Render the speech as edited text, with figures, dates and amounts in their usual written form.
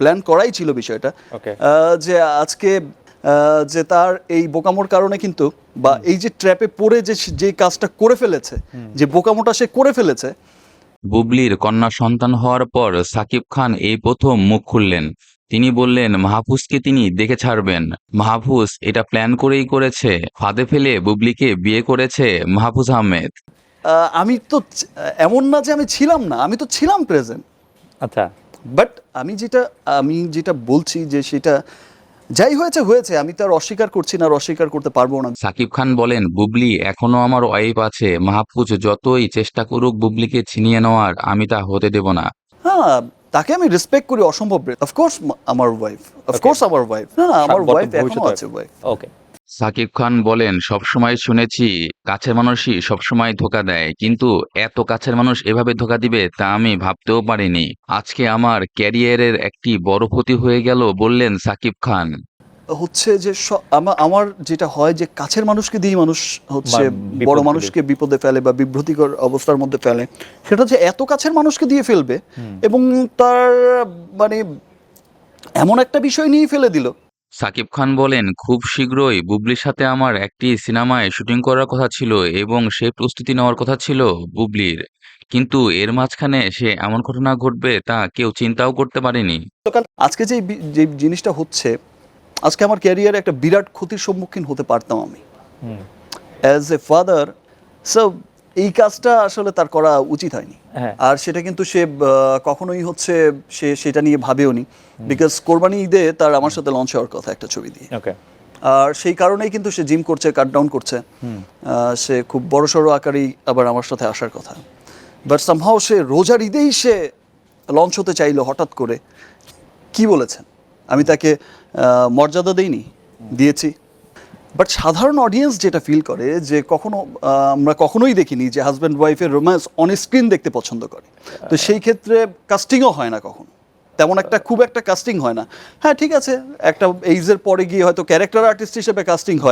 Plan করাই ছিল বিষয়টা, ওকে যে আজকে যে তার এই বোকামোর কারণে কিন্তু বা এই যে ট্র্যাপে পড়ে যে কাজটা করে ফেলেছে, যে বোকামোটা সে করে ফেলেছে। বুবলির কন্যা সন্তান হওয়ার পর সাকিব খান এই প্রথম মুখ খুললেন। তিনি বললেন মাহফুজকে তিনি দেখে ছাড়বেন। মাহফুজ এটা প্ল্যান করেই করেছে, ফাঁদে ফেলে বুবলিকে বিয়ে করেছে মাহফুজ আহমেদ। আমি তো এমন না যে আমি ছিলাম না, আমি তো ছিলাম প্রেজেন্ট। আচ্ছা বাট আমি যেটা বলছি যে সেটা যাই হয়েছে হয়েছে, আমি তো আর অস্বীকার করছি না, আর অস্বীকার করতে পারবো না। সাকিব খান বলেন বুবলি এখনো আমার ওয়াইফ আছে, মাহফুজ যতই চেষ্টা করুক বুবলিকে ছিনিয়ে নেওয়ার, আমি তা হতে দেব না। হ্যাঁ, তাকে আমি রেসপেক্ট করি অসম্ভব। অফকোর্স আমার ওয়াইফ, অফকোর্স আমার ওয়াইফ, না আমার ওয়াইফ এখনো আছে ওয়াইফ। ওকে সাকিব খান বলেন সবসময় শুনেছি কাছের মানুষই সবসময় ধোকা দেয়, কিন্তু এত কাছের মানুষ এভাবে ধোকা দিবে তা আমি ভাবতেও পারিনি। আজকে আমার ক্যারিয়ারের একটি বড় ক্ষতি হয়ে গেল বললেন সাকিব খান। হচ্ছে যে আমার যেটা হয় যে কাছের মানুষকে দিয়ে মানুষ হচ্ছে বিপদে বড় ফেলে। মানুষকে বিপদে ফেলে বা বিভ্রতিকর অবস্থার মধ্যে ফেলে, সেটা যে এত কাছের মানুষকে দিয়ে ফেলবে এবং তার মানে এমন একটা বিষয় নিয়ে ফেলে দিল। সাকিব খান বলেন খুব শীঘ্রই বুবলির সাথে আমার একটি সিনেমায় শুটিং করার কথা ছিল এবং সেই প্রস্তুতি নেওয়ার কথা ছিল বুবলির, কিন্তু এর মাঝখানে সে এমন ঘটনা ঘটবে তা কেউ চিন্তাও করতে পারেনি। আজকে যে জিনিসটা হচ্ছে, আজকে আমার ক্যারিয়ারে একটা বিরাট ক্ষতির সম্মুখীন হতে পারতাম আমি অ্যাজ এ ফাদার। সো এই কাজটা আসলে তার করা উচিত হয়নি। হ্যাঁ। আর সেটা কিন্তু সে কখনোই হচ্ছে সে সেটা নিয়ে ভাবেওনি, বিকজ কোরবানি ঈদে তার আমার সাথে লঞ্চ হওয়ার কথা একটা ছবি দিয়ে। ওকে আর সেই কারণেই কিন্তু সে জিম করছে, কাট ডাউন করছে। সে খুব বড়সড় আকারেই আবার আমার সাথে আসার কথা, বাট সামহাও সে রোজার ঈদেই সে লঞ্চ হতে চাইলো হঠাৎ করে। কি বলেছেন, আমি তাকে মর্যাদা দিয়েছি। বাট সাধারণ অডিয়েন্স যেটা ফিল করে যে কখনো আমরা কখনোই দেখিনি যে হাজব্যান্ড ওয়াইফের রোম্যান্স অন স্ক্রিন দেখতে পছন্দ করে। তো সেই ক্ষেত্রে কাস্টিংও হয় না কখনো, তেমন একটা খুব একটা কাস্টিং হয় না। হ্যাঁ ঠিক আছে, একটা এইজের পরে গিয়ে হয়তো ক্যারেক্টার আর্টিস্ট হিসেবে কাস্টিং হয়,